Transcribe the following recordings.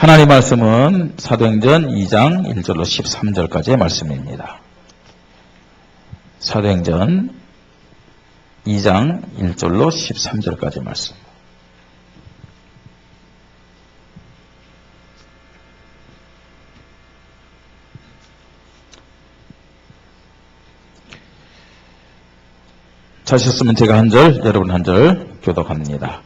하나님 말씀은 사도행전 2장 1절로 13절까지의 말씀입니다. 사도행전 2장 1절로 13절까지의 말씀. 찾으셨으면 제가 한 절, 여러분 한 절 교독합니다.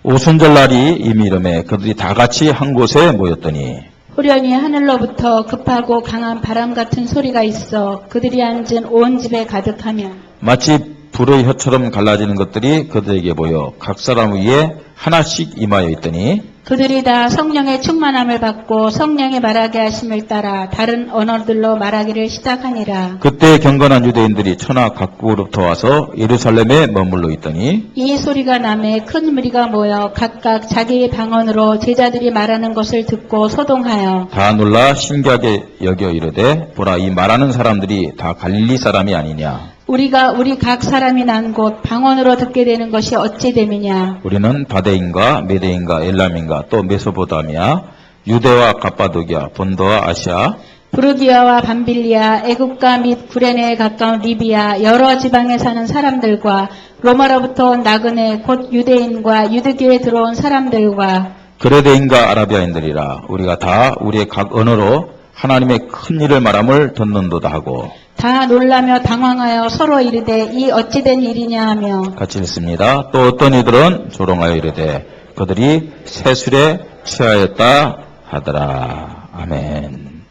오순절 날이 이미 이름에 그들이 다 같이 한 곳에 모였더니 후련히 하늘로부터 급하고 강한 바람 같은 소리가 있어 그들이 앉은 온 집에 가득하며 마치 불의 혀처럼 갈라지는 것들이 그들에게 보여 각 사람 위에 하나씩 임하여 있더니 그들이 다 성령의 충만함을 받고 성령의 말하게 하심을 따라 다른 언어들로 말하기를 시작하니라. 그때 경건한 유대인들이 천하 각국으로부터 와서 예루살렘에 머물러 있더니 이 소리가 나매 큰 무리가 모여 각각 자기의 방언으로 제자들이 말하는 것을 듣고 소동하여 다 놀라 신기하게 여겨 이르되 보라 이 말하는 사람들이 다 갈릴리 사람이 아니냐. 우리가 우리 각 사람이 난 곳 방언으로 듣게 되는 것이 어찌 됨이냐. 우리는 바데인과 메데인과 엘람인가 또 메소포타미아 유대와 갑바도기아 본도와 아시아 부르기아와 밤빌리아 애국가 및 구레네에 가까운 리비아 여러 지방에 사는 사람들과 로마로부터 온 나그네 곧 유대인과 유대교에 들어온 사람들과 그레데인과 아라비아인들이라 우리가 다 우리의 각 언어로 하나님의 큰 일을 말함을 듣는도다 하고 다 놀라며 당황하여 서로 이르되 이 어찌된 일이냐 하며 같이 읽습니다. 또 어떤 이들은 조롱하여 이르되 그들이 세술에 취하였다 하더라. 아멘.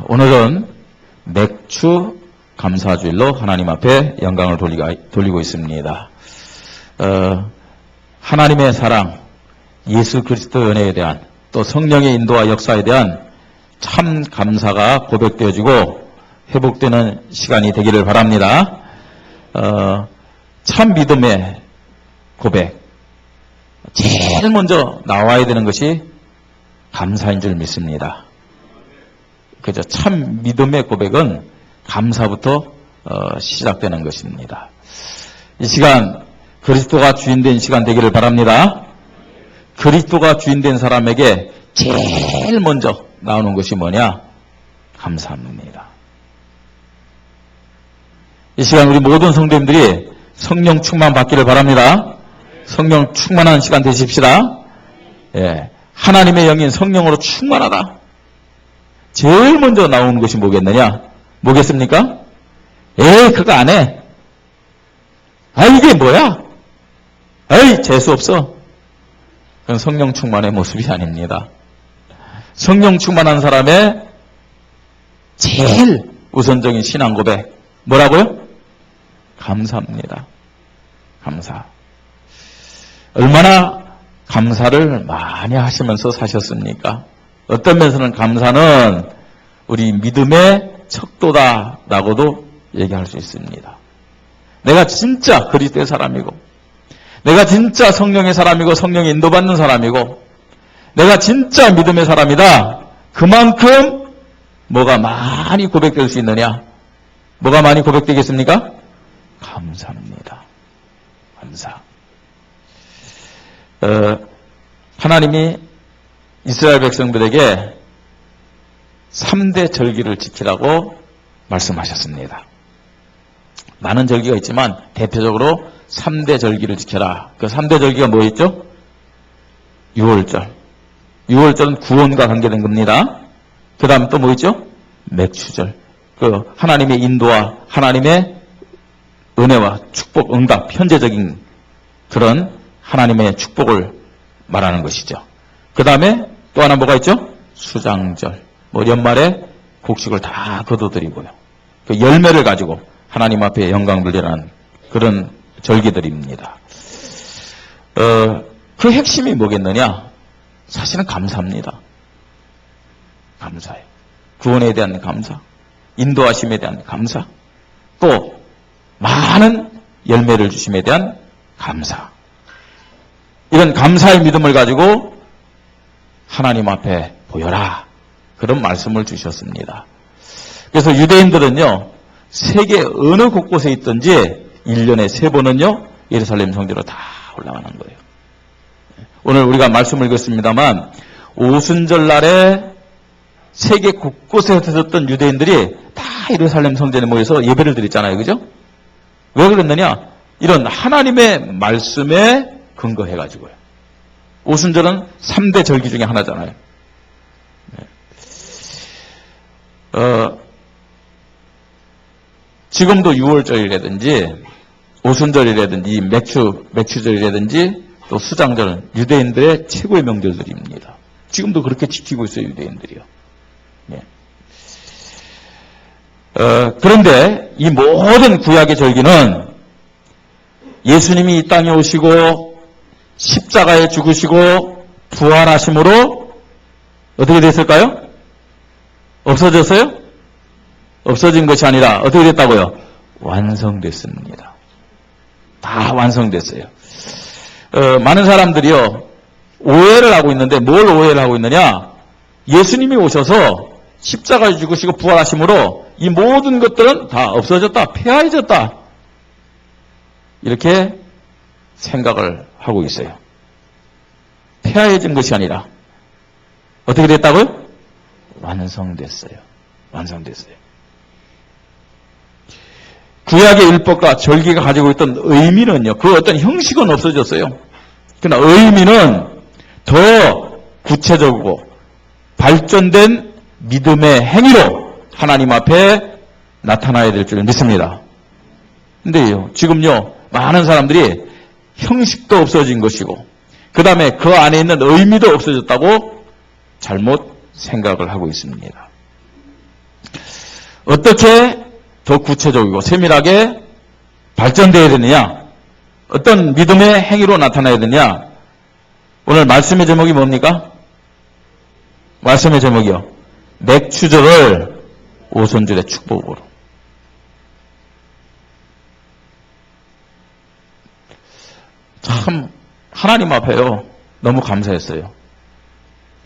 오늘은 맥주 감사주일로 하나님 앞에 영광을 돌리고 있습니다. 하나님의 사랑, 예수 그리스도 연애에 대한 또 성령의 인도와 역사에 대한 참 감사가 고백되어지고 회복되는 시간이 되기를 바랍니다. 참 믿음의 고백. 제일 먼저 나와야 되는 것이 감사인 줄 믿습니다. 그죠? 참 믿음의 고백은 감사부터 시작되는 것입니다. 이 시간 그리스도가 주인된 시간 되기를 바랍니다. 그리스도가 주인된 사람에게 제일 먼저 나오는 것이 뭐냐? 감사합니다. 이 시간 우리 모든 성도님들이 성령 충만 받기를 바랍니다. 성령 충만한 시간 되십시다. 예, 하나님의 영인 성령으로 충만하다. 제일 먼저 나오는 것이 뭐겠느냐? 뭐겠습니까? 에이 그거 안 해. 아 이게 뭐야? 에이 재수 없어. 그건 성령 충만의 모습이 아닙니다. 성령 충만한 사람의 제일 우선적인 신앙 고백 뭐라고요? 감사합니다. 감사. 얼마나 감사를 많이 하시면서 사셨습니까? 어떤 면에서는 감사는 우리 믿음의 척도다라고도 얘기할 수 있습니다. 내가 진짜 그리스도의 사람이고 내가 진짜 성령의 사람이고 성령의 인도받는 사람이고 내가 진짜 믿음의 사람이다. 그만큼 뭐가 많이 고백될 수 있느냐? 뭐가 많이 고백되겠습니까? 감사합니다. 감사. 하나님이 이스라엘 백성들에게 3대 절기를 지키라고 말씀하셨습니다. 많은 절기가 있지만 대표적으로 3대 절기를 지켜라. 그 3대 절기가 뭐였죠? 6월절. 6월절은 구원과 관계된 겁니다. 그 다음 또 뭐 있죠? 맥추절. 그 하나님의 인도와 하나님의 은혜와 축복, 응답, 현재적인 그런 하나님의 축복을 말하는 것이죠. 그 다음에 또 하나 뭐가 있죠? 수장절. 뭐 연말에 곡식을 다 거둬들이고요. 그 열매를 가지고 하나님 앞에 영광 돌리라는 그런 절기들입니다. 그 핵심이 뭐겠느냐? 사실은 감사합니다. 감사해요. 구원에 대한 감사, 인도하심에 대한 감사, 또 많은 열매를 주심에 대한 감사. 이런 감사의 믿음을 가지고 하나님 앞에 보여라. 그런 말씀을 주셨습니다. 그래서 유대인들은요, 세계 어느 곳곳에 있든지 1년에 3번은요, 예루살렘 성지로 다 올라가는 거예요. 오늘 우리가 말씀을 읽었습니다만 오순절 날에 세계 곳곳에서 있었던 유대인들이 다 예루살렘 성전에 모여서 예배를 드렸잖아요. 그죠? 왜 그랬느냐? 이런 하나님의 말씀에 근거해가지고요. 오순절은 3대 절기 중에 하나잖아요. 지금도 6월절이라든지 오순절이라든지 맥추절이라든지 또 수장절은 유대인들의 최고의 명절들입니다. 지금도 그렇게 지키고 있어요, 유대인들이요. 네. 그런데 이 모든 구약의 절기는 예수님이 이 땅에 오시고 십자가에 죽으시고 부활하심으로 어떻게 됐을까요? 없어졌어요? 없어진 것이 아니라 어떻게 됐다고요? 완성됐습니다. 다 완성됐어요. 많은 사람들이요 오해를 하고 있는데 뭘 오해를 하고 있느냐? 예수님이 오셔서 십자가에 죽으시고 부활하심으로 이 모든 것들은 다 없어졌다, 폐하해졌다 이렇게 생각을 하고 있어요. 폐하해진 것이 아니라 어떻게 됐다고요? 완성됐어요. 완성됐어요. 구약의 율법과 절기가 가지고 있던 의미는요, 그 어떤 형식은 없어졌어요. 그러나 의미는 더 구체적이고 발전된 믿음의 행위로 하나님 앞에 나타나야 될 줄 믿습니다. 근데요, 지금요, 많은 사람들이 형식도 없어진 것이고, 그 다음에 그 안에 있는 의미도 없어졌다고 잘못 생각을 하고 있습니다. 어떻게 더 구체적이고 세밀하게 발전되어야 되느냐? 어떤 믿음의 행위로 나타나야 되느냐? 오늘 말씀의 제목이 뭡니까? 말씀의 제목이요. 맥추절을 오순절의 축복으로. 참 하나님 앞에요. 너무 감사했어요.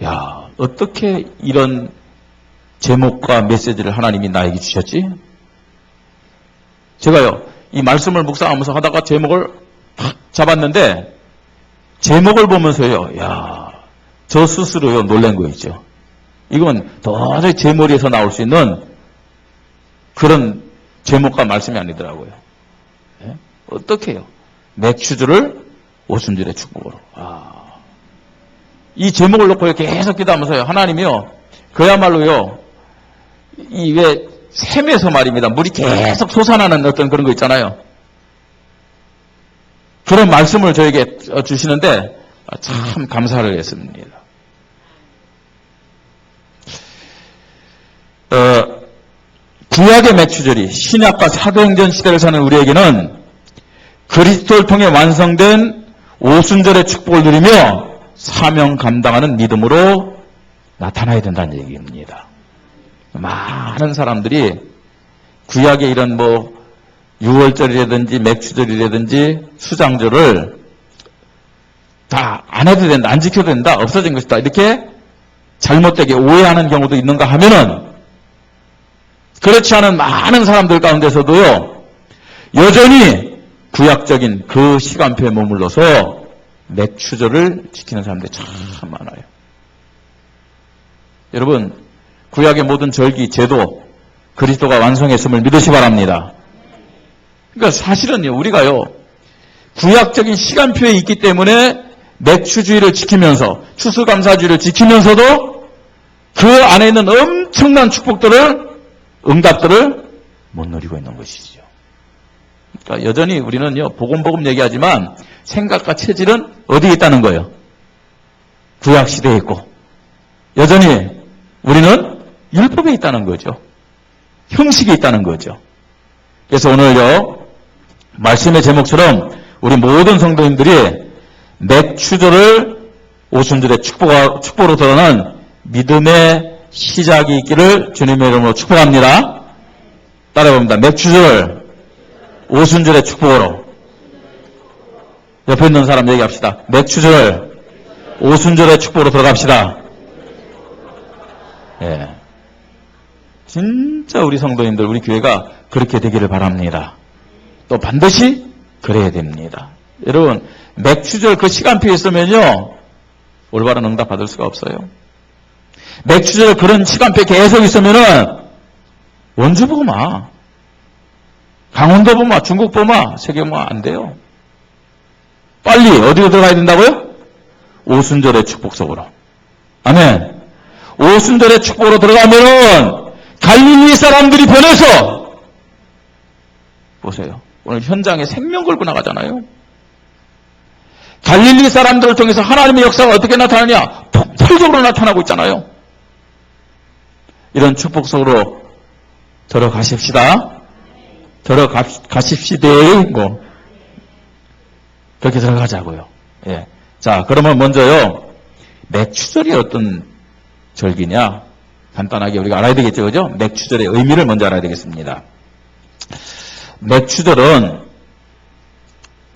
야, 어떻게 이런 제목과 메시지를 하나님이 나에게 주셨지? 제가요, 이 말씀을 묵상하면서 하다가 제목을 탁 잡았는데, 제목을 보면서요, 야, 저 스스로요, 놀란 거 있죠. 이건 도저히 제 머리에서 나올 수 있는 그런 제목과 말씀이 아니더라고요. 예? 어떻게 해요? 맥추절을 오순절의 축복으로. 이 제목을 놓고 계속 기도하면서요, 하나님이요, 그야말로요, 이 왜 샘에서 말입니다. 물이 계속 솟아나는 어떤 그런 거 있잖아요. 그런 말씀을 저에게 주시는데 참 감사를 했습니다. 구약의 맥추절이 신약과 사도행전 시대를 사는 우리에게는 그리스도를 통해 완성된 오순절의 축복을 누리며 사명 감당하는 믿음으로 나타나야 된다는 얘기입니다. 많은 사람들이 구약의 이런 유월절이라든지 맥추절이라든지 수장절을 다 안 해도 된다, 안 지켜도 된다, 없어진 것이다 이렇게 잘못되게 오해하는 경우도 있는가 하면은 그렇지 않은 많은 사람들 가운데서도요 여전히 구약적인 그 시간표에 머물러서 맥추절을 지키는 사람들이 참 많아요. 여러분, 구약의 모든 절기, 제도, 그리스도가 완성했음을 믿으시 바랍니다. 그러니까 사실은요, 우리가요, 구약적인 시간표에 있기 때문에 맥추주의를 지키면서, 추수감사주의를 지키면서도 그 안에 있는 엄청난 축복들을, 응답들을 못 누리고 있는 것이죠. 그러니까 여전히 우리는요, 복음 얘기하지만 생각과 체질은 어디에 있다는 거예요? 구약 시대에 있고, 여전히 우리는 율법에 있다는 거죠. 형식에 있다는 거죠. 그래서 오늘요, 말씀의 제목처럼 우리 모든 성도님들이 맥추절을 오순절의 축복으로 드러난 믿음의 시작이 있기를 주님의 이름으로 축복합니다. 따라해봅니다. 맥추절 오순절의 축복으로. 옆에 있는 사람 얘기합시다. 맥추절 오순절의 축복으로 들어갑시다. 예. 진짜 우리 성도님들, 우리 교회가 그렇게 되기를 바랍니다. 또 반드시 그래야 됩니다. 여러분, 맥추절 그 시간표에 있으면요, 올바른 응답 받을 수가 없어요. 맥추절에 그런 시간표에 계속 있으면은 원주 보마, 강원도 보마, 중국 보마, 세계 보마 안 돼요. 빨리 어디로 들어가야 된다고요? 오순절의 축복 속으로. 아멘. 오순절의 축복으로 들어가면은 갈릴리 사람들이 변해서 보세요. 오늘 현장에 생명 걸고 나가잖아요. 갈릴리 사람들을 통해서 하나님의 역사가 어떻게 나타나냐? 폭발적으로 나타나고 있잖아요. 이런 축복 속으로 들어가십시다. 들어가십시다. 뭐 그렇게 들어가자고요. 예. 자, 그러면 먼저요. 맥추절이 어떤 절기냐? 간단하게 우리가 알아야 되겠죠, 그죠? 맥추절의 의미를 먼저 알아야 되겠습니다. 맥추절은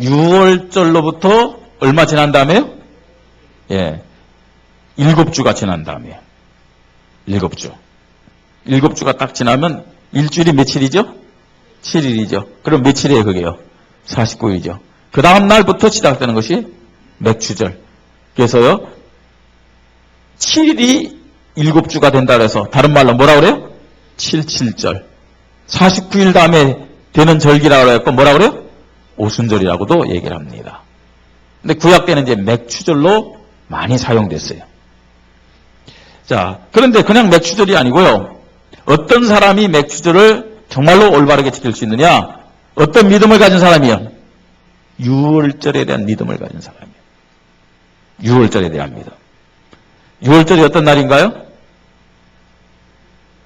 6월절로부터 얼마 지난 다음에요? 예. 7주가 지난 다음에요. 7주. 7주가 딱 지나면 일주일이 며칠이죠? 7일이죠. 그럼 며칠이에요, 그게요? 49일이죠. 그 다음 날부터 시작되는 것이 맥추절. 그래서요, 7일이 7주가 된다 그래서 다른 말로 뭐라 그래요? 77절. 49일 다음에 되는 절기라고 해서 뭐라 그래요? 오순절이라고도 얘기를 합니다. 근데 구약 때는 이제 맥추절로 많이 사용됐어요. 자, 그런데 그냥 맥추절이 아니고요. 어떤 사람이 맥추절을 정말로 올바르게 지킬 수 있느냐? 어떤 믿음을 가진 사람이요? 6월절에 대한 믿음을 가진 사람이에요. 6월절에 대한 믿음. 6월절이 어떤 날인가요?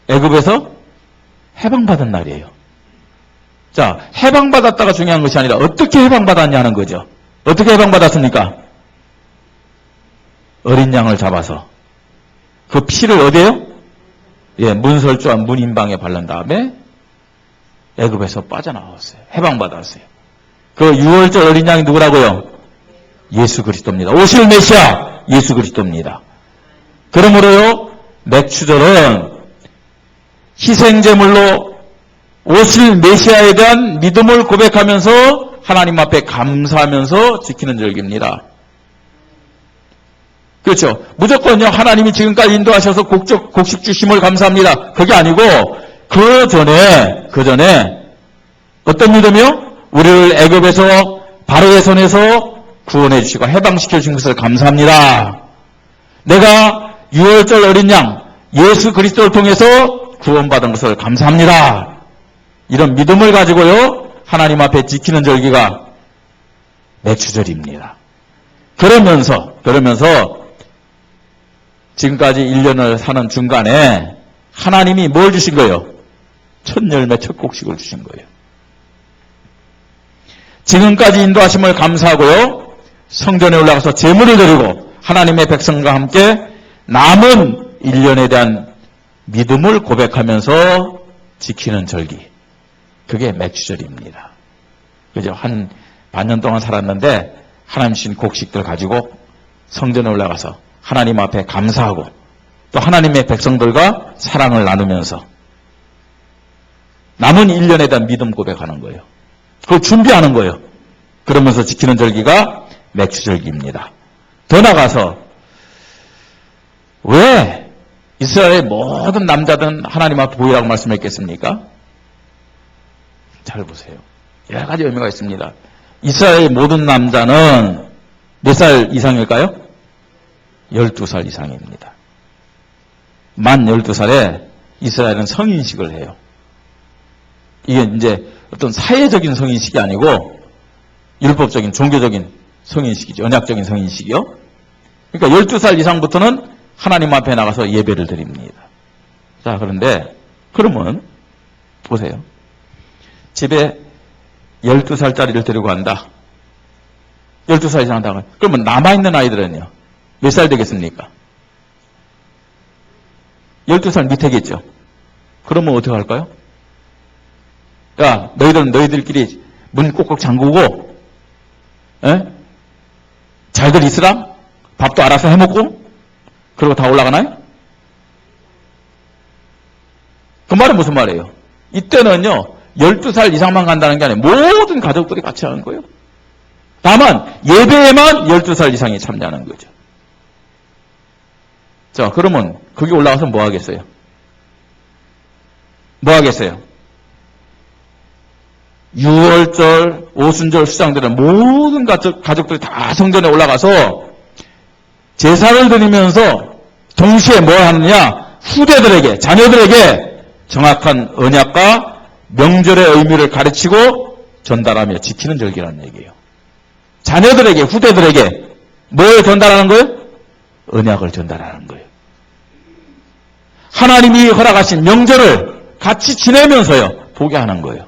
애굽에서 해방받은 날이에요. 자, 해방받았다가 중요한 것이 아니라 어떻게 해방받았냐는 거죠. 어떻게 해방받았습니까? 어린 양을 잡아서 그 피를 어디에요? 예, 문설주와 문인방에 바른 다음에 애굽에서 빠져나왔어요. 해방받았어요. 그 6월절 어린 양이 누구라고요? 예수 그리스도입니다. 오실 메시아 예수 그리스도입니다. 그러므로요, 맥추절은 희생제물로 오실 메시아에 대한 믿음을 고백하면서 하나님 앞에 감사하면서 지키는 절기입니다. 그렇죠. 무조건요, 하나님이 지금까지 인도하셔서 곡식 주심을 감사합니다. 그게 아니고, 그 전에, 어떤 믿음이요? 우리를 애굽에서 바로의 손에서 구원해 주시고 해방시켜 주신 것을 감사합니다. 내가 6월절 어린 양, 예수 그리스도를 통해서 구원받은 것을 감사합니다. 이런 믿음을 가지고요, 하나님 앞에 지키는 절기가 맥추절입니다. 그러면서, 지금까지 1년을 사는 중간에 하나님이 뭘 주신 거예요? 첫 열매, 첫 곡식을 주신 거예요. 지금까지 인도하심을 감사하고요, 성전에 올라가서 제물을 드리고 하나님의 백성과 함께 남은 1년에 대한 믿음을 고백하면서 지키는 절기. 그게 맥추절입니다. 그죠? 한 반년 동안 살았는데 하나님 주신 곡식들 가지고 성전에 올라가서 하나님 앞에 감사하고 또 하나님의 백성들과 사랑을 나누면서 남은 1년에 대한 믿음 고백하는 거예요. 그걸 준비하는 거예요. 그러면서 지키는 절기가 맥추절기입니다. 더 나가서 왜 이스라엘의 모든 남자들은 하나님 앞에 보이라고 말씀했겠습니까? 잘 보세요. 여러 가지 의미가 있습니다. 이스라엘의 모든 남자는 몇 살 이상일까요? 12살 이상입니다. 만 12살에 이스라엘은 성인식을 해요. 이게 이제 어떤 사회적인 성인식이 아니고 율법적인 종교적인 성인식이죠. 언약적인 성인식이요. 그러니까 12살 이상부터는 하나님 앞에 나가서 예배를 드립니다. 자, 그런데 그러면 보세요. 집에 12살짜리를 데리고 간다. 12살 이상 한다고. 그러면 남아있는 아이들은요. 몇 살 되겠습니까? 12살 밑에겠죠. 그러면 어떻게 할까요? 야, 너희들은 너희들끼리 문 꼭꼭 잠그고, 잘들 있으라? 밥도 알아서 해먹고? 그러고 다 올라가나요? 그 말은 무슨 말이에요? 이때는요, 12살 이상만 간다는 게 아니라 모든 가족들이 같이 하는 거예요. 다만, 예배에만 12살 이상이 참여하는 거죠. 자, 그러면 거기 올라가서 뭐 하겠어요? 뭐 하겠어요? 6월절, 오순절 수장들은 모든 가족들이 다 성전에 올라가서 제사를 드리면서 동시에 뭘 하느냐? 후대들에게, 자녀들에게 정확한 언약과 명절의 의미를 가르치고 전달하며 지키는 절기라는 얘기예요. 자녀들에게, 후대들에게 뭘 전달하는 거예요? 언약을 전달하는 거예요. 하나님이 허락하신 명절을 같이 지내면서요, 보게 하는 거예요.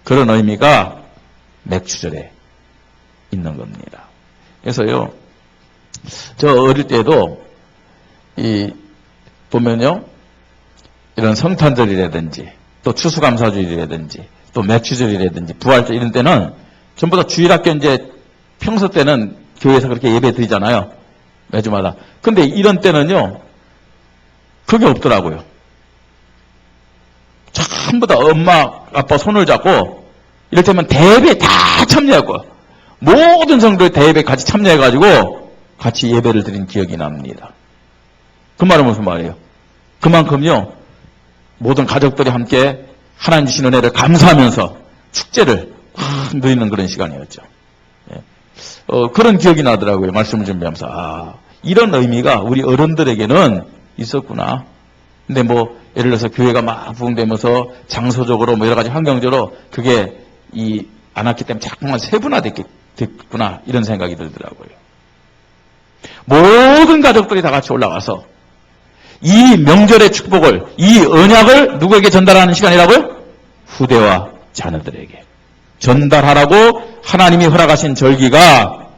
그런 의미가 맥주절에 있는 겁니다. 그래서요, 저 어릴 때도 보면요, 이런 성탄절이라든지 또 추수감사절이라든지 또 맥주절이라든지 부활절 이런 때는 전부 다 주일학교 이제 평소 때는 교회에서 그렇게 예배 드리잖아요. 매주마다. 근데 이런 때는요, 그게 없더라고요. 전부 다 엄마, 아빠 손을 잡고 이를테면 대회에 다 참여하고 모든 성도의 대회에 같이 참여해가지고 같이 예배를 드린 기억이 납니다. 그 말은 무슨 말이에요? 그만큼요, 모든 가족들이 함께 하나님 주신 은혜를 감사하면서 축제를 확 누리는 그런 시간이었죠. 예. 그런 기억이 나더라고요. 말씀을 준비하면서. 이런 의미가 우리 어른들에게는 있었구나. 근데 뭐 예를 들어서 교회가 막 부흥되면서 장소적으로 뭐 여러 가지 환경적으로 그게 안 왔기 때문에 자꾸만 세분화됐구나 이런 생각이 들더라고요. 모든 가족들이 다 같이 올라가서 이 명절의 축복을, 이 언약을 누구에게 전달하는 시간이라고요? 후대와 자녀들에게 전달하라고 하나님이 허락하신 절기가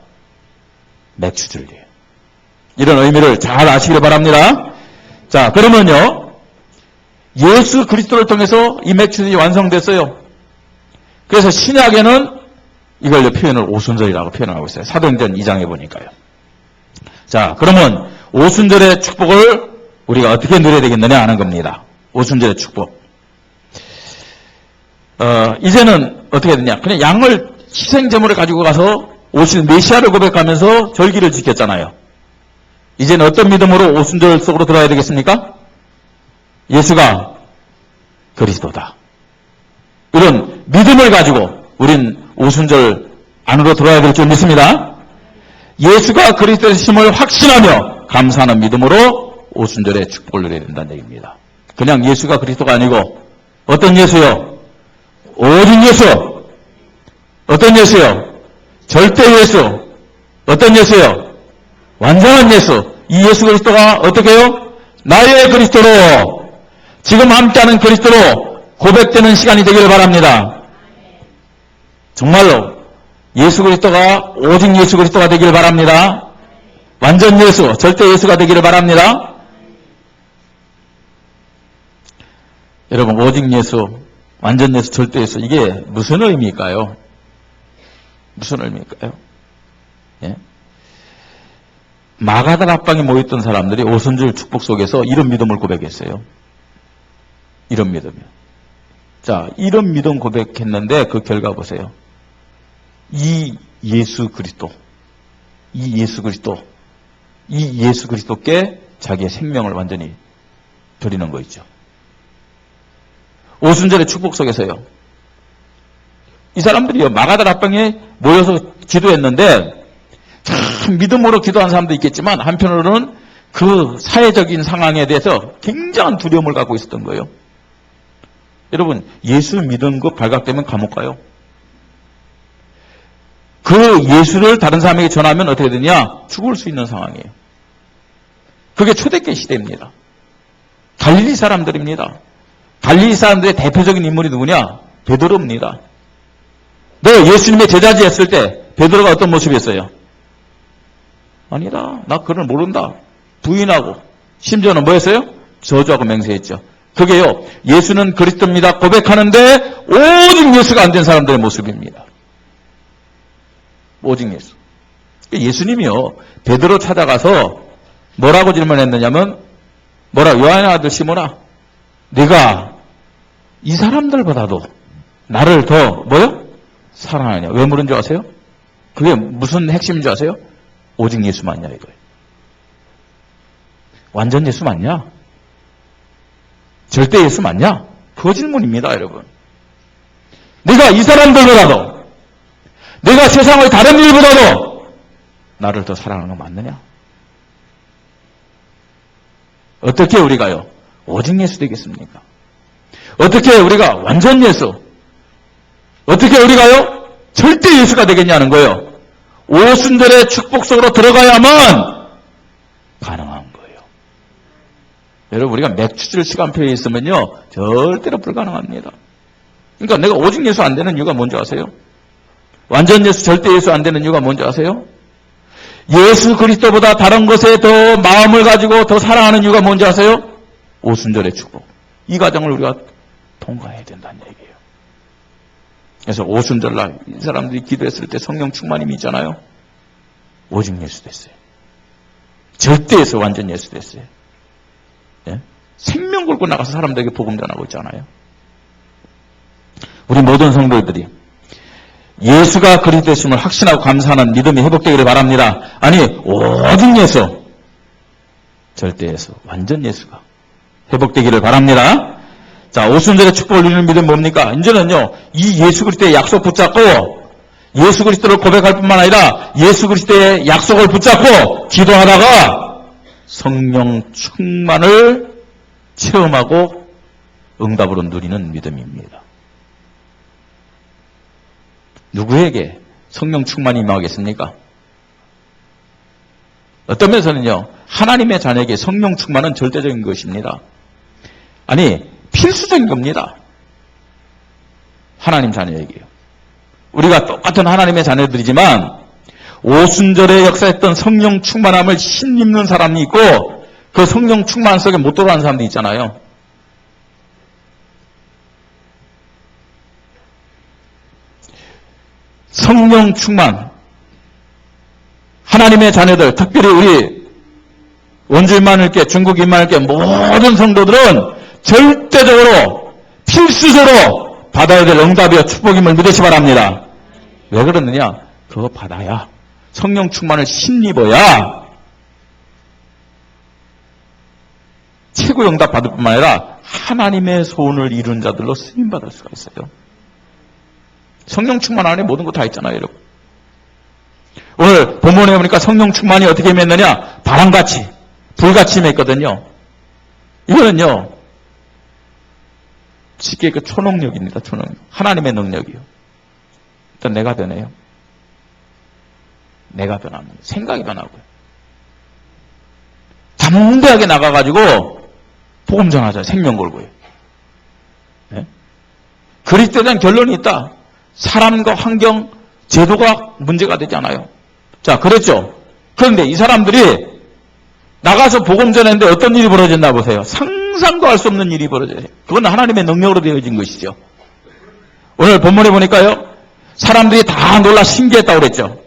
맥주절이에요. 이런 의미를 잘 아시길 바랍니다. 자, 그러면요, 예수 그리스도를 통해서 이 맥주절이 완성됐어요. 그래서 신약에는 이걸 표현을 오순절이라고 표현하고 있어요. 사도행전 2장에 보니까요. 자, 그러면 오순절의 축복을 우리가 어떻게 누려야 되겠느냐 하는 겁니다. 오순절의 축복. 이제는 어떻게 되냐? 그냥 양을 희생제물을 가지고 가서 오신 메시아를 고백하면서 절기를 지켰잖아요. 이제는 어떤 믿음으로 오순절 속으로 들어야 되겠습니까? 예수가 그리스도다. 이런 믿음을 가지고 우린 오순절 안으로 들어야 될 줄 믿습니다. 예수가 그리스도이심을 확신하며 감사하는 믿음으로 오순절의 축복을 누려야 된다는 얘기입니다. 그냥 예수가 그리스도가 아니고 어떤 예수요? 오직 예수. 어떤 예수요? 절대 예수. 어떤 예수요? 완전한 예수. 이 예수 그리스도가 어떻게 해요? 나의 그리스도로, 지금 함께하는 그리스도로 고백되는 시간이 되기를 바랍니다. 정말로 예수 그리스도가 오직 예수 그리스도가 되기를 바랍니다. 완전 예수, 절대 예수가 되기를 바랍니다. 여러분, 오직 예수, 완전 예수, 절대 예수, 이게 무슨 의미일까요? 무슨 의미일까요? 예? 마가다 앞방에 모였던 사람들이 오순절 축복 속에서 이런 믿음을 고백했어요. 이런 믿음이요. 자, 이런 믿음 고백했는데 그 결과 보세요. 이 예수 그리스도, 이 예수 그리스도께 자기의 생명을 완전히 드리는 거 있죠. 오순절의 축복 속에서요. 이 사람들이요, 마가다 앞방에 모여서 기도했는데 참 믿음으로 기도한 사람도 있겠지만 한편으로는 그 사회적인 상황에 대해서 굉장한 두려움을 갖고 있었던 거예요. 여러분, 예수 믿은 거 발각되면 감옥 가요. 그 예수를 다른 사람에게 전하면 어떻게 되냐? 죽을 수 있는 상황이에요. 그게 초대교회 시대입니다. 갈릴리 사람들입니다. 갈릴리 사람들의 대표적인 인물이 누구냐? 베드로입니다. 너 예수님의 제자지 했을 때 베드로가 어떤 모습이었어요? 아니다. 나 그걸 모른다. 부인하고 심지어는 뭐였어요? 저주하고 맹세했죠. 그게요, 예수는 그리스도입니다 고백하는데 오직 예수가 안 된 사람들의 모습입니다. 오직 예수. 예수님이요, 베드로 찾아가서 뭐라고 질문했느냐면, 요한의 아들 시몬아, 네가 이 사람들보다도 나를 더 사랑하냐? 왜 물은 줄 아세요? 그게 무슨 핵심인 줄 아세요? 오직 예수만이냐 이거예요. 완전 예수 맞냐? 절대 예수 맞냐? 그 질문입니다, 여러분. 내가 이 사람들보다도, 내가 세상의 다른 일보다도 나를 더 사랑하는 거 맞느냐? 어떻게 우리가요? 오직 예수 되겠습니까? 어떻게 우리가 완전 예수? 어떻게 우리가요? 절대 예수가 되겠냐는 거예요. 오순절의 축복 속으로 들어가야만 가능한 거예요. 여러분, 우리가 맥주질 시간표에 있으면요, 절대로 불가능합니다. 그러니까 내가 오직 예수 안 되는 이유가 뭔지 아세요? 완전 예수, 절대 예수 안 되는 이유가 뭔지 아세요? 예수 그리스도보다 다른 것에 더 마음을 가지고 더 사랑하는 이유가 뭔지 아세요? 오순절의 축복. 이 과정을 우리가 통과해야 된다는 얘기예요. 그래서 오순절날 이 사람들이 기도했을 때 성령 충만임이 있잖아요. 오직 예수 됐어요. 절대 예수, 완전 예수 됐어요. 예? 생명 걸고 나가서 사람들에게 복음 전하고 있잖아요. 우리 모든 성도들이 예수가 그리스도였음을 확신하고 감사하는 믿음이 회복되기를 바랍니다. 아니, 오직 예수, 절대 예수, 완전 예수가 회복되기를 바랍니다. 자, 오순절의 축복을 누리는 믿음 뭡니까? 이제는요, 이 예수 그리스도의 약속 붙잡고 예수 그리스도를 고백할 뿐만 아니라 예수 그리스도의 약속을 붙잡고 기도하다가 성령 충만을 체험하고 응답으로 누리는 믿음입니다. 누구에게 성령 충만이 임하겠습니까? 어떤 면에서는요, 하나님의 자녀에게 성령 충만은 절대적인 것입니다. 아니, 필수적인 겁니다. 하나님 자녀에게요. 우리가 똑같은 하나님의 자녀들이지만 오순절에 역사했던 성령 충만함을 신입는 사람이 있고 그 성령 충만 속에 못 들어가는 사람도 있잖아요. 성령 충만, 하나님의 자녀들, 특별히 우리 원주인만을께, 중국인만을께 모든 성도들은 절대적으로 필수적으로 받아야 될 응답이요 축복임을 믿으시 바랍니다. 왜 그러느냐? 그거 받아야, 성령 충만을 신입어야 최고 응답 받을 뿐만 아니라 하나님의 소원을 이룬 자들로 쓰임받을 수가 있어요. 성령 충만 안에 모든 거 다 있잖아요, 여러분. 오늘 본문에 보니까 성령 충만이 어떻게 맺느냐? 바람같이, 불같이 맺거든요. 이거는요, 쉽게 그 초능력입니다, 초능력. 하나님의 능력이요. 일단 내가 변해요. 내가 변합니다. 생각이 변하고요. 담대하게 나가가지고 복음 전하자, 생명 걸고요. 네? 그리스도에 대한 결론이 있다. 사람과 환경, 제도가 문제가 되지 않아요. 자, 그랬죠. 그런데 이 사람들이 나가서 복음 전했는데 어떤 일이 벌어졌나 보세요. 상상도 할 수 없는 일이 벌어져요. 그건 하나님의 능력으로 되어진 것이죠. 오늘 본문에 보니까요, 사람들이 다 놀라 신기했다고 그랬죠.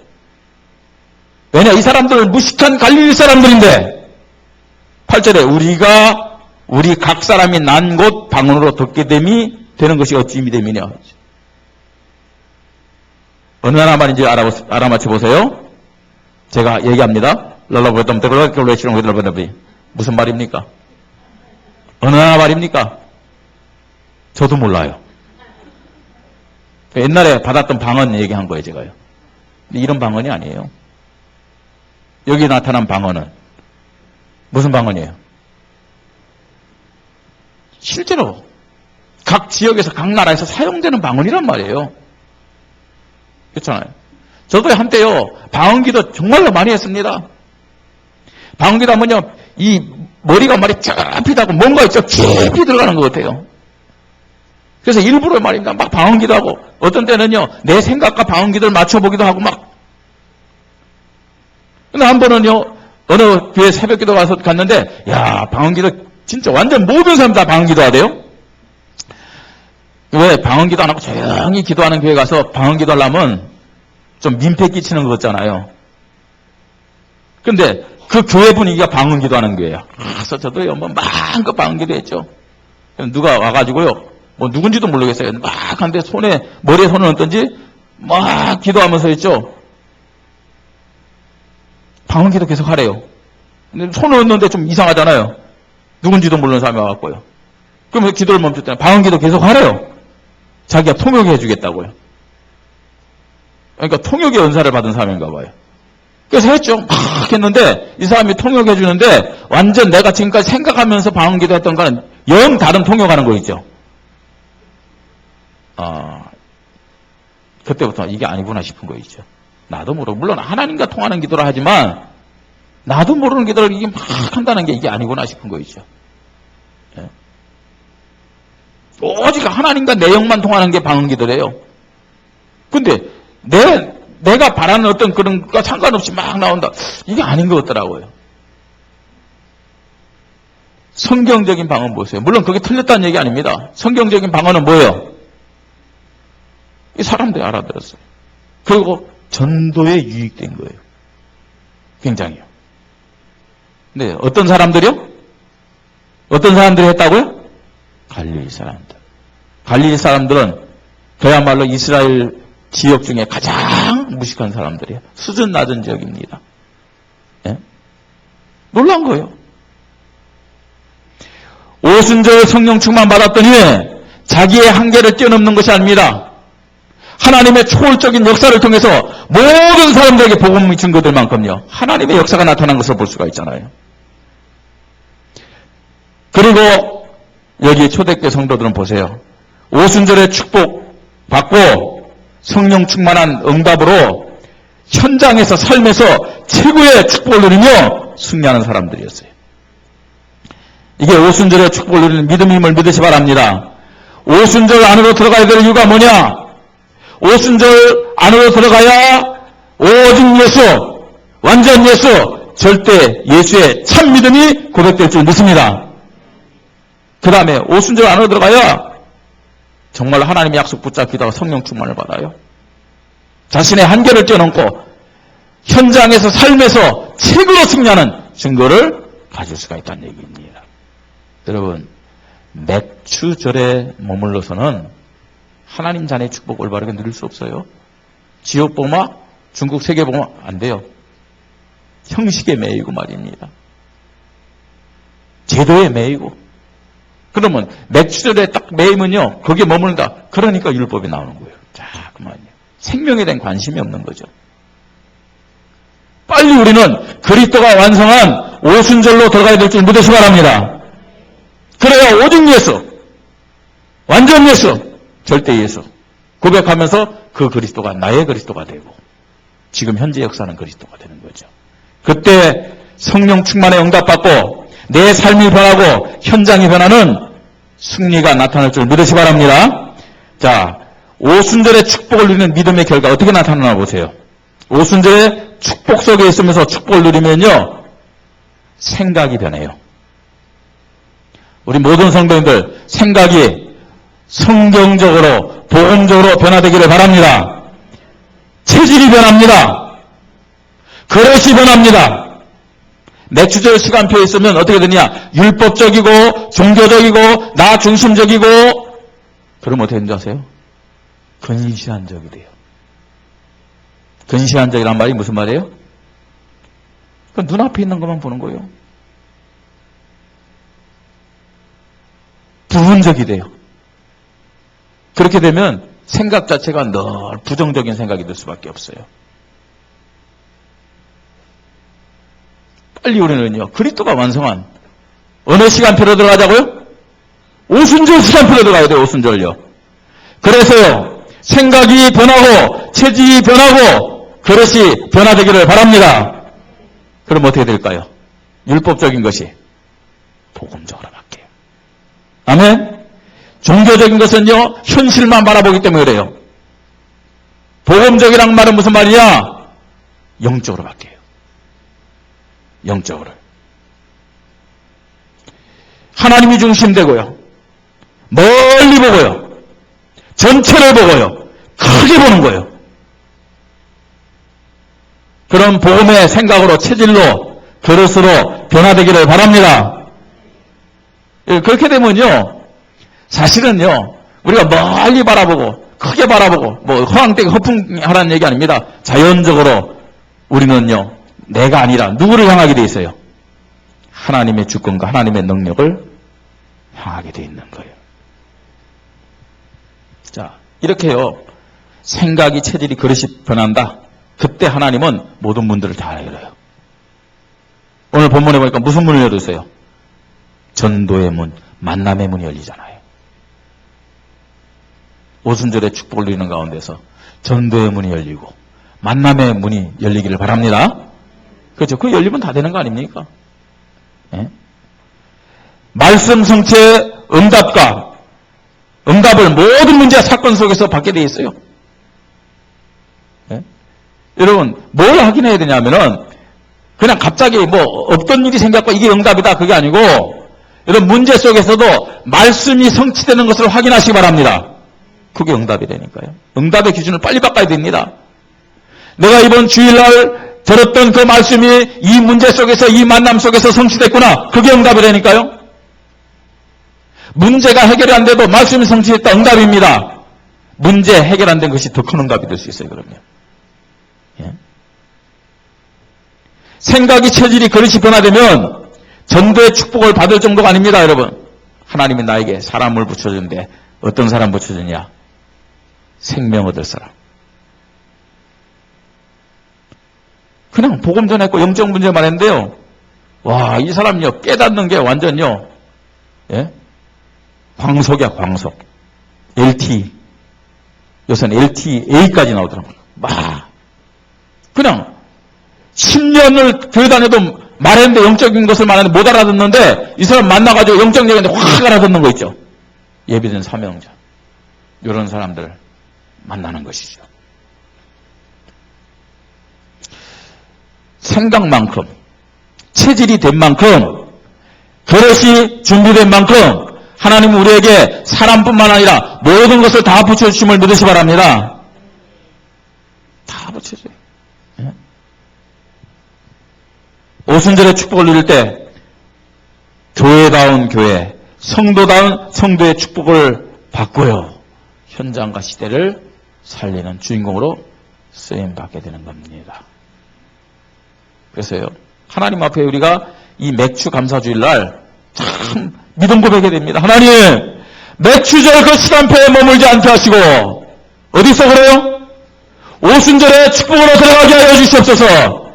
왜냐, 이 사람들은 무식한 갈릴리 사람들인데 8절에 우리 각 사람이 난 곳 방언으로 듣게 됨이 되는 것이 어찌 힘이 됨이냐. 어느 나라 말인지 알아맞혀 보세요. 제가 얘기합니다. 무슨 말입니까? 어느 나라 말입니까? 저도 몰라요. 옛날에 받았던 방언 얘기한 거예요, 제가요. 근데 이런 방언이 아니에요. 여기 나타난 방언은 무슨 방언이에요? 실제로 각 지역에서, 각 나라에서 사용되는 방언이란 말이에요. 그렇잖아요. 저도 한때요, 방언기도 정말로 많이 했습니다. 방언기도 하면요, 이 머리가 말이 쫙피다고 뭔가 있죠, 깊이 들어가는 것 같아요. 그래서 일부러 말입니다. 막 방언기도 하고, 어떤 때는요, 내 생각과 방언기도를 맞춰보기도 하고 막. 근데 한 번은요, 어느 교회 새벽기도 가서 갔는데, 야, 방언기도 진짜 완전 모든 사람 다 방언기도 하대요. 왜 방언기도 안 하고 조용히 기도하는 교회 가서 방언기도 하려면 좀 민폐 끼치는 거 같잖아요. 근데 그 교회 분위기가 방언기도 하는 교회야. 그래서 저도요, 뭐 마음껏 방언기도 했죠. 누가 와가지고요, 뭐 누군지도 모르겠어요. 막 한데 머리에 손을 얹던지 막 기도하면서 했죠. 방언기도 계속 하래요. 근데 손을 얹는데 좀 이상하잖아요. 누군지도 모르는 사람이 와갖고요. 그러면 기도를 멈췄더니 방언기도 계속 하래요. 자기가 통역해 주겠다고요. 그러니까 통역의 은사를 받은 사람인가 봐요. 그래서 했죠. 막 했는데 이 사람이 통역해 주는데 완전 내가 지금까지 생각하면서 방언기도 했던 거는 영 다른 통역하는 거 있죠. 그때부터 이게 아니구나 싶은 거 있죠. 나도 모르고 물론 하나님과 통하는 기도를 하지만 나도 모르는 기도를 이게 막 한다는 게 이게 아니구나 싶은 거 있죠. 예. 오직 하나님과 내 영만 통하는 게 방언기도래요. 근데 내가 바라는 어떤 그런 것과 상관없이 막 나온다. 이게 아닌 것 같더라고요. 성경적인 방언 보세요. 물론 그게 틀렸다는 얘기 아닙니다. 성경적인 방언은 뭐예요? 이 사람들이 알아들었어요. 그리고 전도에 유익된 거예요. 굉장히요. 근데 어떤 사람들이요? 어떤 사람들이 했다고요? 갈릴리 사람들. 갈릴리 사람들은 그야말로 이스라엘 지역 중에 가장 무식한 사람들이에요. 수준 낮은 지역입니다. 예? 놀란 거예요. 오순절 성령 충만 받았더니 자기의 한계를 뛰어넘는 것이 아닙니다. 하나님의 초월적인 역사를 통해서 모든 사람들에게 복음이 증거될 만큼요. 하나님의 역사가 나타난 것을 볼 수가 있잖아요. 그리고 여기 초대교회 성도들은 보세요. 오순절의 축복 받고 성령 충만한 응답으로 현장에서 삶에서 최고의 축복을 누리며 승리하는 사람들이었어요. 이게 오순절의 축복을 누리는 믿음임을 믿으시 바랍니다. 오순절 안으로 들어가야 될 이유가 뭐냐? 오순절 안으로 들어가야 오직 예수, 완전 예수, 절대 예수의 참 믿음이 고백될 줄 믿습니다. 그 다음에 오순절 안으로 들어가야 정말 하나님의 약속 붙잡기다가 성령 충만을 받아요. 자신의 한계를 뛰어넘고 현장에서 삶에서 최고로 승리하는 증거를 가질 수가 있다는 얘기입니다. 여러분, 맥추절에 머물러서는 하나님 자녀의 축복 올바르게 누릴 수 없어요. 지역봉화, 중국 세계봉화 안 돼요. 형식에 매이고 말입니다. 제도에 매이고. 그러면 맥추절에 딱 매이면요. 거기에 머무른다. 그러니까 율법이 나오는 거예요. 자, 그만요. 생명에 대한 관심이 없는 거죠. 빨리 우리는 그리스도가 완성한 오순절로 들어가야 될 줄 믿으시기 바랍니다. 그래야 오직 예수, 완전 예수, 절대 예수 고백하면서 그 그리스도가 나의 그리스도가 되고 지금 현재 역사는 그리스도가 되는 거죠. 그때 성령 충만에 응답받고 내 삶이 변하고 현장이 변하는 승리가 나타날 줄 믿으시기 바랍니다. 자, 오순절의 축복을 누리는 믿음의 결과 어떻게 나타나나 보세요. 오순절의 축복 속에 있으면서 축복을 누리면요. 생각이 변해요. 우리 모든 성도님들 생각이 성경적으로 복음적으로 변화되기를 바랍니다. 체질이 변합니다. 그릇이 변합니다. 맥추절 시간표에 있으면 어떻게 되냐? 율법적이고 종교적이고 나 중심적이고 그러면 어떻게 되는지 아세요? 근시안적이 돼요. 근시안적이란 말이 무슨 말이에요? 그 눈앞에 있는 것만 보는 거예요. 부분적이 돼요. 그렇게 되면 생각 자체가 늘 부정적인 생각이 들 수밖에 없어요. 빨리 우리는요, 그리스도가 완성한 어느 시간표로 들어가자고요? 오순절 시간표로 들어가야 돼요, 오순절요. 그래서요, 생각이 변하고, 체질이 변하고, 그릇이 변화되기를 바랍니다. 그럼 어떻게 될까요? 율법적인 것이 복음적으로 바뀌어요. 아멘? 종교적인 것은요, 현실만 바라보기 때문에 그래요. 복음적이란 말은 무슨 말이냐? 영적으로 바뀌어요. 영적으로. 하나님이 중심되고요. 멀리 보고요. 전체를 보고요. 크게 보는 거예요. 그런 복음의 생각으로, 체질로, 그릇으로 변화되기를 바랍니다. 그렇게 되면요, 사실은요, 우리가 멀리 바라보고, 크게 바라보고, 뭐, 허황되게 허풍하라는 얘기 아닙니다. 자연적으로 우리는요, 내가 아니라 누구를 향하게 돼 있어요? 하나님의 주권과 하나님의 능력을 향하게 돼 있는 거예요. 자, 이렇게요. 생각이, 체질이, 그릇이 변한다. 그때 하나님은 모든 문들을 다 열어요. 오늘 본문에 보니까 무슨 문을 열으세요? 전도의 문, 만남의 문이 열리잖아요. 오순절에 축복을 누리는 가운데서 전도의 문이 열리고 만남의 문이 열리기를 바랍니다. 그렇죠? 그 열리면 다 되는 거 아닙니까? 예? 말씀 성취의 응답을 모든 문제와 사건 속에서 받게 되어 있어요. 예? 여러분, 뭘 확인해야 되냐면은 그냥 갑자기 뭐 없던 일이 생겼고 이게 응답이다 그게 아니고 여러분 문제 속에서도 말씀이 성취되는 것을 확인하시기 바랍니다. 그게 응답이라니까요. 응답의 기준을 빨리 바꿔야 됩니다. 내가 이번 주일날 들었던 그 말씀이 이 문제 속에서 이 만남 속에서 성취됐구나. 그게 응답이라니까요. 문제가 해결이 안 돼도 말씀이 성취됐다. 응답입니다. 문제 해결 안 된 것이 더 큰 응답이 될 수 있어요. 그러면. 예? 생각이, 체질이, 그릇이 변화되면 전도의 축복을 받을 정도가 아닙니다. 여러분. 하나님이 나에게 사람을 붙여주는데 어떤 사람 붙여주냐? 생명 얻을 사람. 그냥 복음 전했고 영적 문제만 했는데요. 와, 이 사람요 깨닫는 게 완전요. 예? 광석이야, 광석. LT. 요새는 LTA까지 나오더라고요. 막 그냥 10년을 교회 다녀도 말했는데 영적인 것을 말하는데 못 알아듣는데 이 사람 만나가지고 영적 얘기인데 확 알아듣는 거 있죠. 예비된 사명자. 이런 사람들 만나는 것이죠. 생각만큼, 체질이 된 만큼, 그릇이 준비된 만큼 하나님은 우리에게 사람뿐만 아니라 모든 것을 다 붙여주심을 믿으시 바랍니다. 다 붙여줘요. 예? 오순절의 축복을 누릴 때 교회다운 교회, 성도다운 성도의 축복을 받고요. 현장과 시대를 살리는 주인공으로 쓰임받게 되는 겁니다. 그래서요. 하나님 앞에 우리가 이 맥주 감사주일날 참 믿음 고백해야 됩니다. 하나님, 맥주절 그 시간표에 머물지 않게 하시고 어디서 그래요? 오순절에 축복으로 들어가게 하여 주시옵소서.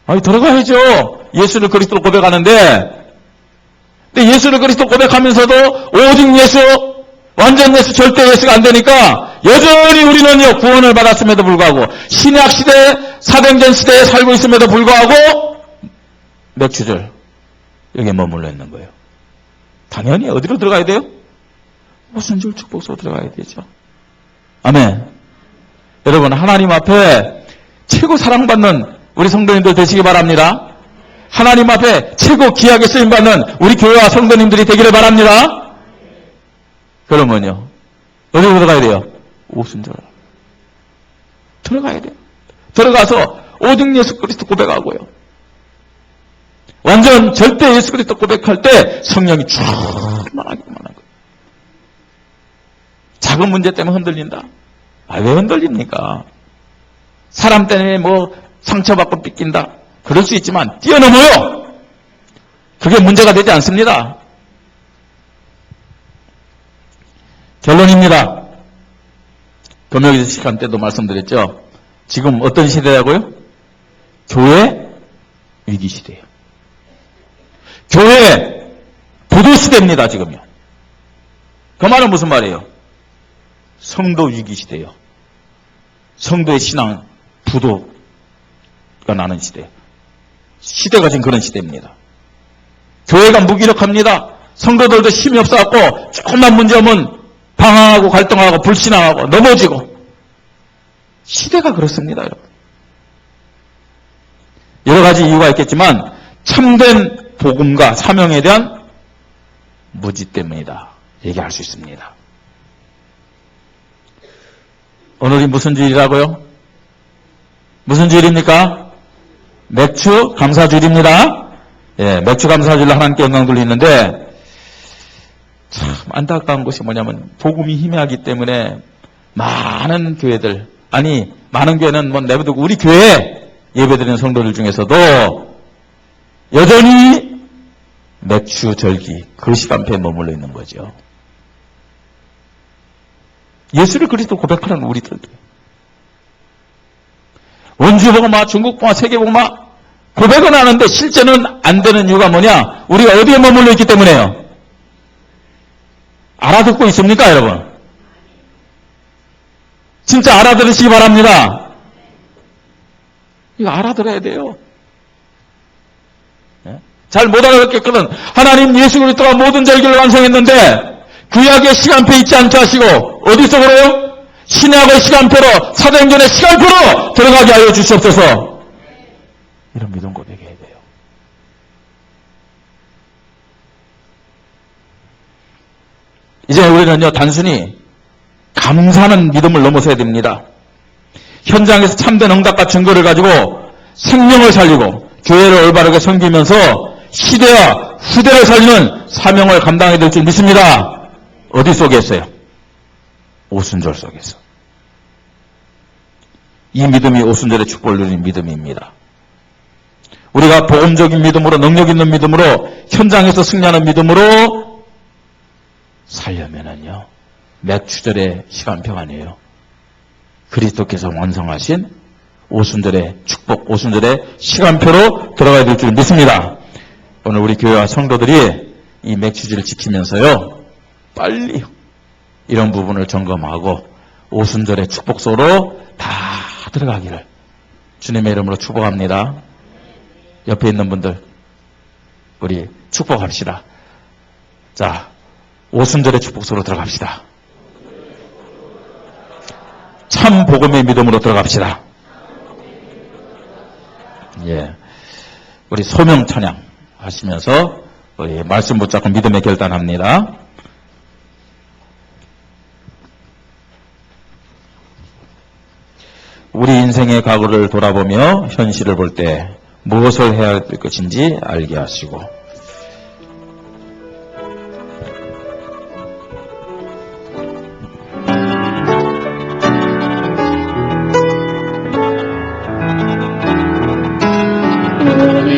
아니 들어가야죠. 예수를 그리스도로 고백하는데 근데 예수를 그리스도 고백하면서도 오직 예수, 완전 예수, 절대 예수가 안 되니까 여전히 우리는요 구원을 받았음에도 불구하고 신약 시대, 사도행전 시대에 살고 있음에도 불구하고 맥주절 여기에 머물러 있는 거예요. 당연히 어디로 들어가야 돼요? 오순절 축복소 들어가야 되죠. 아멘. 여러분 하나님 앞에 최고 사랑받는 우리 성도님들 되시기 바랍니다. 하나님 앞에 최고 귀하게 쓰임받는 우리 교회와 성도님들이 되기를 바랍니다. 그러면요 어디로 들어가야 돼요? 오순절 들어가야 돼요. 들어가서 오직 예수 그리스도 고백하고요. 완전 절대 예수 그리스도 고백할 때 성령이 충만하게 만한 거예요. 작은 문제 때문에 흔들린다. 아, 왜 흔들립니까? 사람 때문에 뭐 상처받고 삐낀다. 그럴 수 있지만 뛰어넘어요. 그게 문제가 되지 않습니다. 결론입니다. 금요일 시간 때도 말씀드렸죠. 지금 어떤 시대라고요? 교회 위기 시대예요. 교회 부도 시대입니다. 지금요. 그 말은 무슨 말이에요? 성도 위기 시대예요. 성도의 신앙 부도가 나는 시대. 시대가 지금 그런 시대입니다. 교회가 무기력합니다. 성도들도 힘이 없어갖고 조금만 문제 오면 방황하고 갈등하고 불신앙하고 넘어지고 시대가 그렇습니다. 여러분. 여러 가지 이유가 있겠지만 참된 복음과 사명에 대한 무지 때문이다. 얘기할 수 있습니다. 오늘이 무슨 주일이라고요? 무슨 주일입니까? 맥주 감사주일입니다. 예, 맥주 감사주일로 하나님께 영광 돌리는데 참 안타까운 것이 뭐냐면 복음이 희미하기 때문에 많은 교회들 아니 많은 교회는 뭐 내버두고 우리 교회 예배드리는 성도들 중에서도 여전히 맥주 절기 그 시간표에 머물러 있는 거죠. 예수를 그리스도 고백하는 우리들도 원주복음화, 중국복음화, 세계복음화 고백은 하는데 실제는 안 되는 이유가 뭐냐? 우리가 어디에 머물러 있기 때문에요. 알아듣고 있습니까, 여러분? 진짜 알아들으시기 바랍니다. 이거 알아들어야 돼요. 잘 못 알아듣겠거든. 하나님 예수 그리스도가 모든 절기를 완성했는데 구약의 시간표에 있지 않게 하시고 어디서 그래요? 신약의 시간표로, 사도행전의 시간표로 들어가게 하여 주시옵소서. 이런 믿음 고백해야 돼요. 이제 우리는요, 단순히 감사하는 믿음을 넘어서야 됩니다. 현장에서 참된 응답과 증거를 가지고 생명을 살리고 교회를 올바르게 섬기면서 시대와 후대를 살리는 사명을 감당해야 될 줄 믿습니다. 어디 속에서요? 오순절 속에서. 이 믿음이 오순절의 축복을 누리는 믿음입니다. 우리가 복음적인 믿음으로, 능력 있는 믿음으로, 현장에서 승리하는 믿음으로 살려면은요, 맥주절의 시간표 아니에요. 그리스도께서 완성하신 오순절의 축복, 오순절의 시간표로 들어가야 될 줄 믿습니다. 오늘 우리 교회와 성도들이 이 맥주절을 지키면서요, 빨리 이런 부분을 점검하고 오순절의 축복 속으로 다 들어가기를 주님의 이름으로 축복합니다. 옆에 있는 분들 우리 축복합시다. 자, 오순절의 축복 속으로 들어갑시다. 참 복음의 믿음으로 들어갑시다. 예, 우리 소명 찬양 하시면서 우리 말씀 붙잡고 믿음의 결단합니다. 우리 인생의 과거를 돌아보며 현실을 볼 때 무엇을 해야 될 것인지 알게 하시고, 우리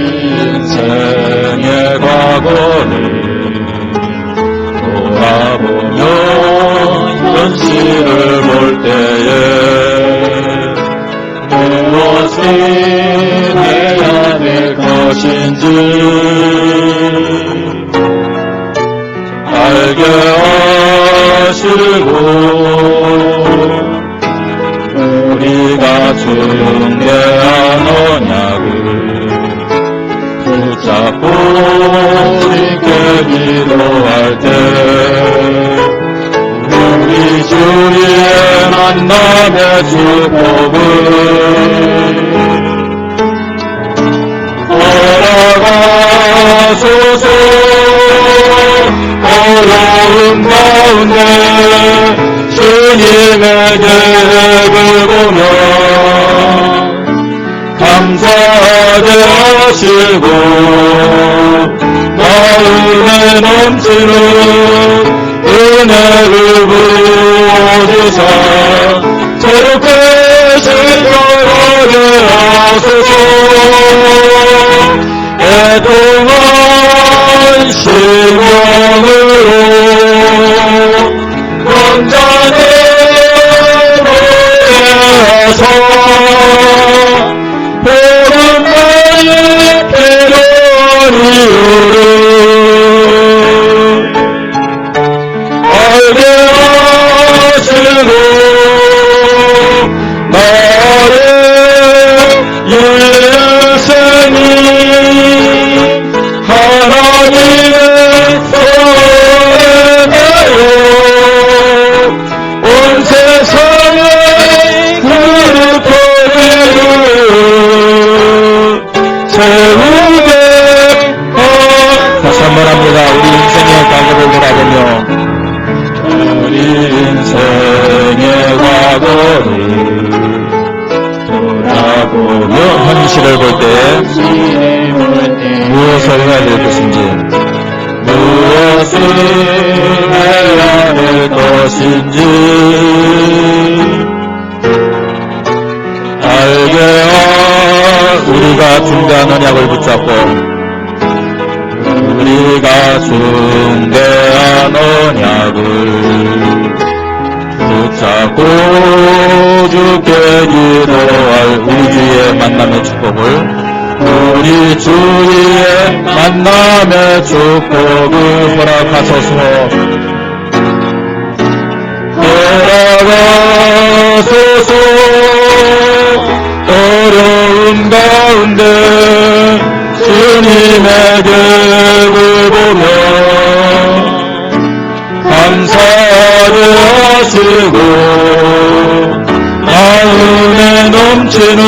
인생의 과거를 돌아보며 현실을 볼 때에 무엇을 해야 될 것인지 알게 하시고 우리가 중대한 언약을 붙잡고 주께 기도할 때 우리 주의 만남의 축복을 걸어가소서. 어려운 가운데 주님의 계획을 보며 감사하게 하시고 마음에 넘치는 은혜를 부어주사 새롭게 신령하게 하소서. 애통한 심령으로 건전히 노래하서 보름날 필요한 이유를 알게 하시고 나의 일생이 하나님의 손에 나요 온 세상에 그리스도를 세우게 우리가 중대한 언약을 붙잡고 주께 기도할 우리 주의 만남의 축복을 우리 주의 만남의 축복을 허락하소서. 허락하소서. 어려운 가운데 주님의 격을 보며 감사하게 하시고 마음에 넘치는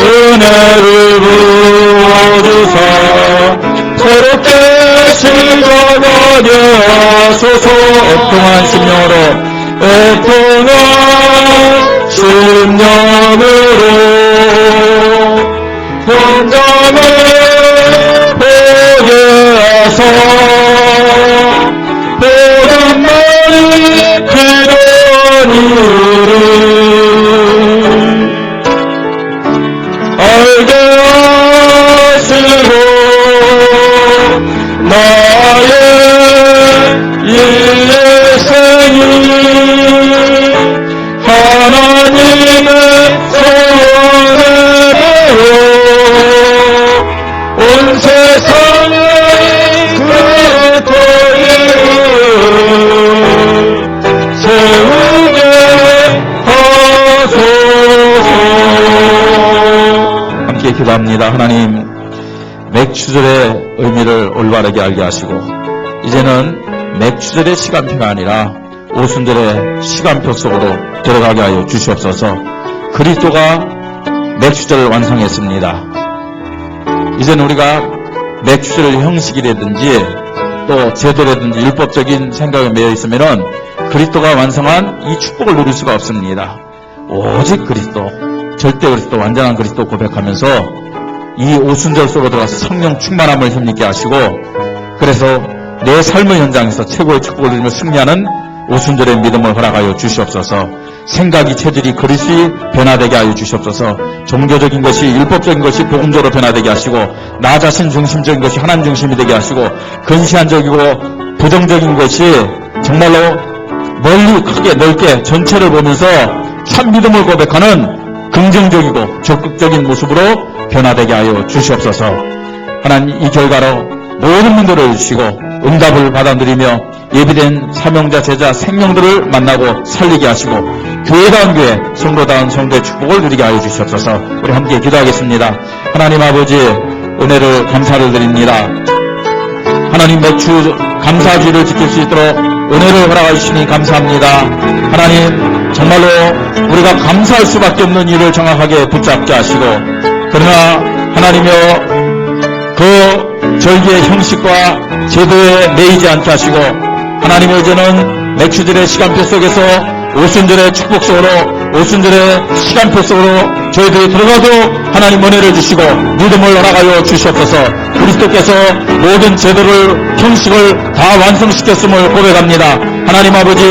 은혜를 부어주사 새롭게 시작하게 하소서. 애통한 심령으로 현장을 보게 하소. 보던 날이 필요한 이유를 알게 하시고 나의 인생이 하나님의 소원대로 온 세상의 그리스도를 세우게 하소서. 함께 기도합니다. 하나님, 맥추절의 의미를 올바르게 알게 하시고 이제는 맥추절의 시간표가 아니라 오순절의 시간표 속으로 들어가게 하여 주시옵소서. 그리스도가 맥추절을 완성했습니다. 이제는 우리가 맥추절 형식이라든지 또 제도라든지 율법적인 생각에 매여 있으면은 그리스도가 완성한 이 축복을 누릴 수가 없습니다. 오직 그리스도, 절대 그리스도, 완전한 그리스도 고백하면서 이 오순절 속으로 들어가서 성령 충만함을 힘있게 하시고 그래서 내 삶의 현장에서 최고의 축복을 누리며 승리하는 오순절의 믿음을 허락하여 주시옵소서. 생각이 체질이 그릇이 변화되게 하여 주시옵소서. 종교적인 것이 율법적인 것이 복음적으로 변화되게 하시고 나 자신 중심적인 것이 하나님 중심이 되게 하시고 근시안적이고 부정적인 것이 정말로 멀리 크게 넓게 전체를 보면서 참 믿음을 고백하는 긍정적이고 적극적인 모습으로 변화되게 하여 주시옵소서. 하나님, 이 결과로 모든 문제를 주시고 응답을 받아들이며 예비된 사명자 제자 생명들을 만나고 살리게 하시고 교회다운 교회, 성도다운 성도의 축복을 누리게 하여 주시옵소서. 우리 함께 기도하겠습니다. 하나님 아버지, 은혜를 감사를 드립니다. 하나님, 맥주 감사주의를 지킬 수 있도록 은혜를 허락해 주시니 감사합니다. 하나님, 정말로 우리가 감사할 수밖에 없는 일을 정확하게 붙잡게 하시고 그러나 하나님여 그 절기의 형식과 제도에 매이지 않게 하시고 하나님의 이제는 맥주절의 시간표 속에서 오순절의 축복 속으로 오순절의 시간표 속으로 저희들이 들어가도 하나님 은혜를 주시고 믿음을 허락하여 주시옵소서. 그리스도께서 모든 제도를 형식을 다 완성시켰음을 고백합니다. 하나님 아버지,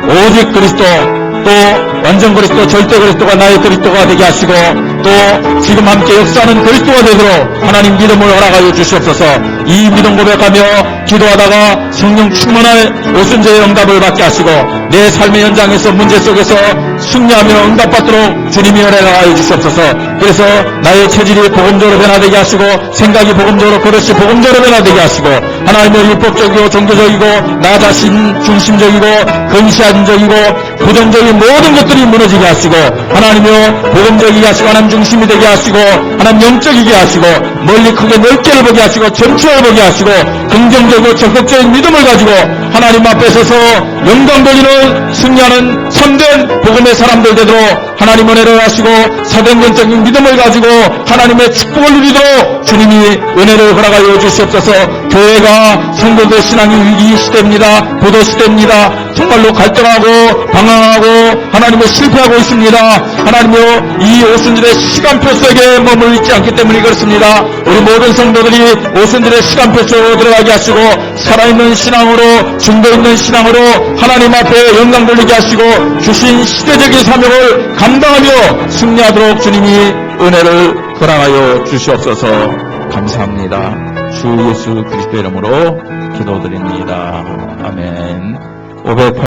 오직 그리스도, 또 완전 그리스도, 절대 그리스도가 나의 그리스도가 되게 하시고 또 지금 함께 역사하는 그리스도가 되도록 하나님 믿음을 허락하여 주시옵소서. 이 믿음 고백하며 기도하다가 성령 충만한 오순절의 응답을 받게 하시고 내 삶의 현장에서 문제 속에서 승리하며 응답받도록 주님이 허락하여 주시옵소서. 그래서 나의 체질이 복음적으로 변화되게 하시고 생각이 복음적으로 그릇이 복음적으로 변화되게 하시고 하나님의 율법적이고 종교적이고 나 자신 중심적이고 근시안적이고 부정적인 모든 것들이 무너지게 하시고 하나님의 복음적이게 하시고 하나님 중심이 되게 하시고 하나님 영적이게 하시고 멀리 크게 넓게를 보게 하시고 전체를 보게 하시고 긍정적이고 적극적인 믿음을 가지고 하나님 앞에 서서 영광 돌리는 승리하는 참된 복음의 사람들 되도록 하나님 은혜를 하시고 사도행전적인 믿음을 가지고 하나님의 축복을 누리도록 주님이 은혜를 허락하여 주시옵소서. 교회가 성도들 신앙이 위기 시대입니다. 보도 시대입니다. 정말로 갈등하고 방황하고 하나님을 실패하고 있습니다. 하나님여 이 오순절의 시간표 속에 머물러 있지 않기 때문에 그렇습니다. 우리 모든 성도들이 오순절의 시간표 속으로 들어가게 하시고 살아있는 신앙으로 중도 있는 신앙으로 하나님 앞에 영광 돌리게 하시고 주신 시대적인 사명을 감당하며 승리하도록 주님이 은혜를 허락하여 주시옵소서. 감사합니다. 주 예수 그리스도 이름으로 기도드립니다. 아멘.